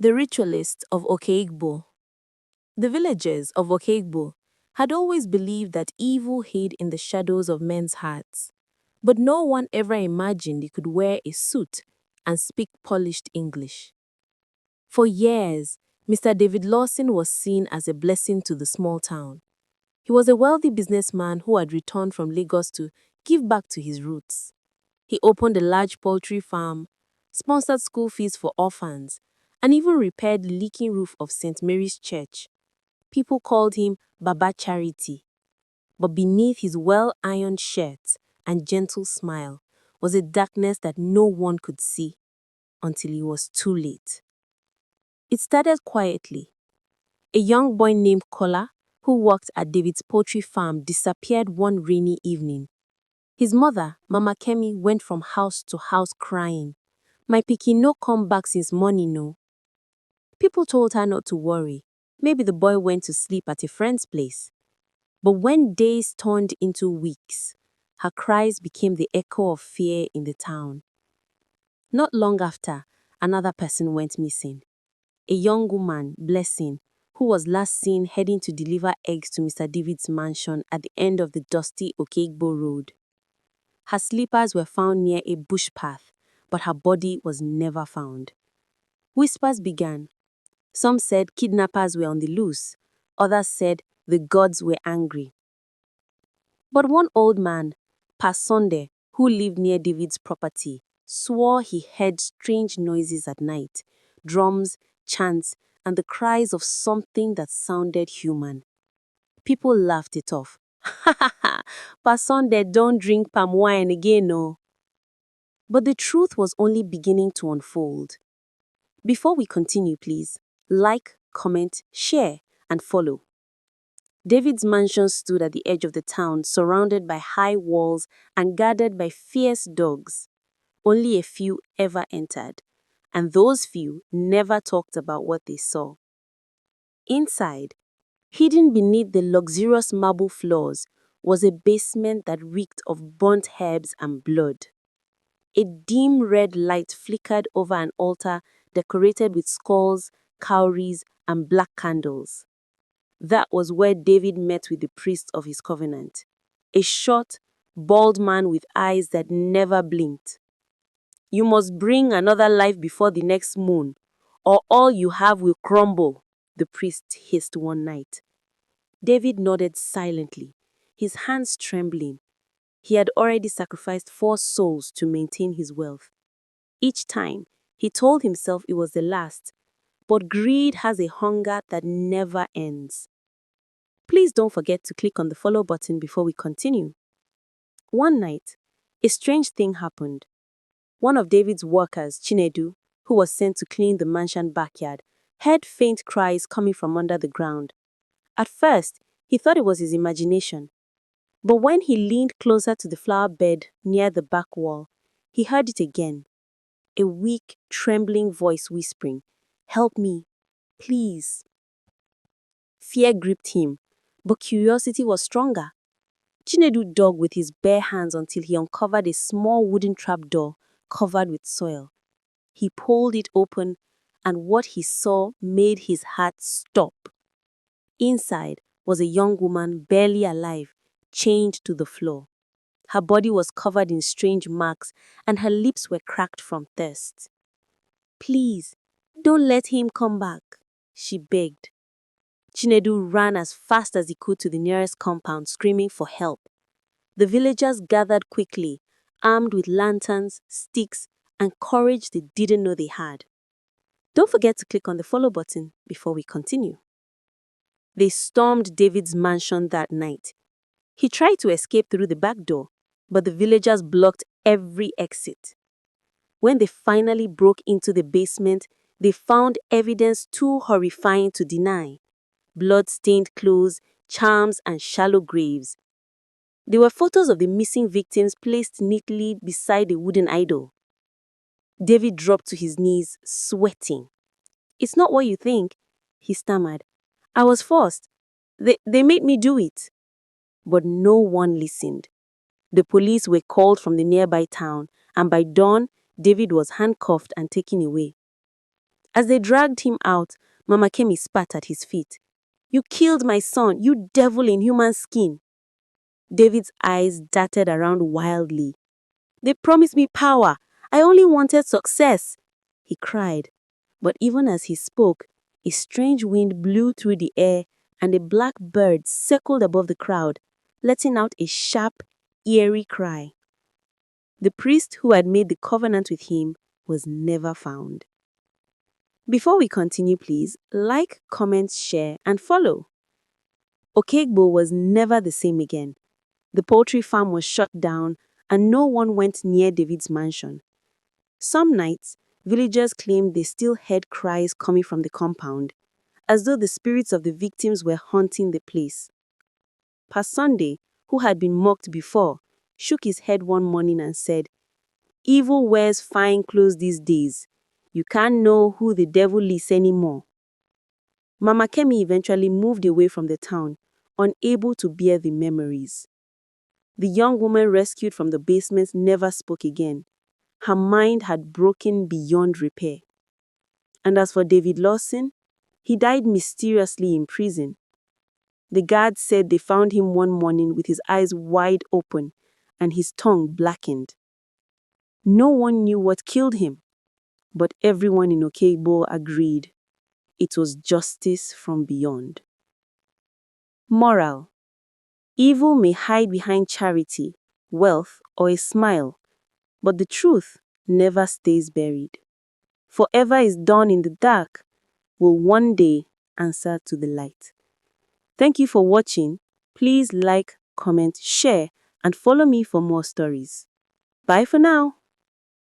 The ritualists of oke-Igbo. The villagers of oke-Igbo had always believed that evil hid in the shadows of men's hearts, but no one ever imagined he could wear a suit and speak polished English. For years, Mr. David Lawson was seen as a blessing to the small town. He was a wealthy businessman who had returned from Lagos to give back to his roots. He opened a large poultry farm, sponsored school fees for orphans, and even repaired the leaking roof of St. Mary's Church. People called him Baba Charity. But beneath his well-ironed shirt and gentle smile was a darkness that no one could see until it was too late. It started quietly. A young boy named Kola, who worked at David's poultry farm, disappeared one rainy evening. His mother, Mama Kemi, went from house to house crying, "My pikin no come back since morning, no." People told her not to worry. Maybe the boy went to sleep at a friend's place. But when days turned into weeks, her cries became the echo of fear in the town. Not long after, another person went missing. A young woman, Blessing, who was last seen heading to deliver eggs to Mr. David's mansion at the end of the dusty oke-Igbo road. Her slippers were found near a bush path, but her body was never found. Whispers began. Some said kidnappers were on the loose, others said the gods were angry. But one old man, Pa Sunday, who lived near David's property, swore he heard strange noises at night, drums, chants, and the cries of something that sounded human. People laughed it off. "Ha ha ha, Pa Sunday don't drink palm wine again, no." But the truth was only beginning to unfold. Before we continue, please, like, comment, share, and follow. David's mansion stood at the edge of the town, surrounded by high walls and guarded by fierce dogs. Only a few ever entered, and those few never talked about what they saw. Inside, hidden beneath the luxurious marble floors, was a basement that reeked of burnt herbs and blood. A dim red light flickered over an altar decorated with skulls, cowries, and black candles. That was where David met with the priest of his covenant, a short, bald man with eyes that never blinked. "You must bring another life before the next moon, or all you have will crumble," the priest hissed one night. David nodded silently, his hands trembling. He had already sacrificed 4 souls to maintain his wealth. Each time, he told himself it was the last, but greed has a hunger that never ends. Please don't forget to click on the follow button before we continue. One night, a strange thing happened. One of David's workers, Chinedu, who was sent to clean the mansion backyard, heard faint cries coming from under the ground. At first, he thought it was his imagination. But when he leaned closer to the flower bed near the back wall, he heard it again. A weak, trembling voice whispering, "Help me, please." Fear gripped him, but curiosity was stronger. Chinedu dug with his bare hands until he uncovered a small wooden trapdoor covered with soil. He pulled it open, and what he saw made his heart stop. Inside was a young woman barely alive, chained to the floor. Her body was covered in strange marks, and her lips were cracked from thirst. "Please, don't let him come back," she begged. Chinedu ran as fast as he could to the nearest compound, screaming for help. The villagers gathered quickly, armed with lanterns, sticks, and courage they didn't know they had. Don't forget to click on the follow button before we continue. They stormed David's mansion that night. He tried to escape through the back door, but the villagers blocked every exit. When they finally broke into the basement, they found evidence too horrifying to deny: blood-stained clothes, charms, and shallow graves. There were photos of the missing victims placed neatly beside a wooden idol. David dropped to his knees, sweating. "It's not what you think," he stammered. "I was forced. They made me do it." But no one listened. The police were called from the nearby town, and by dawn, David was handcuffed and taken away. As they dragged him out, Mama Kemi spat at his feet. "You killed my son, you devil in human skin." David's eyes darted around wildly. "They promised me power. I only wanted success," he cried. But even as he spoke, a strange wind blew through the air and a black bird circled above the crowd, letting out a sharp, eerie cry. The priest who had made the covenant with him was never found. Before we continue, please like, comment, share, and follow. Oke-Igbo was never the same again. The poultry farm was shut down and no one went near David's mansion. Some nights, villagers claimed they still heard cries coming from the compound, as though the spirits of the victims were haunting the place. Pa Sunday, who had been mocked before, shook his head one morning and said, "Evil wears fine clothes these days. You can't know who the devil is anymore." Mama Kemi eventually moved away from the town, unable to bear the memories. The young woman rescued from the basement never spoke again. Her mind had broken beyond repair. And as for David Lawson, he died mysteriously in prison. The guards said they found him one morning with his eyes wide open and his tongue blackened. No one knew what killed him, but everyone in oke-Igbo agreed it was justice from beyond. Moral: evil may hide behind charity, wealth, or a smile, but the truth never stays buried. Forever is done in the dark will one day answer to the light. Thank you for watching. Please like, comment, share, and follow me for more stories. Bye for now.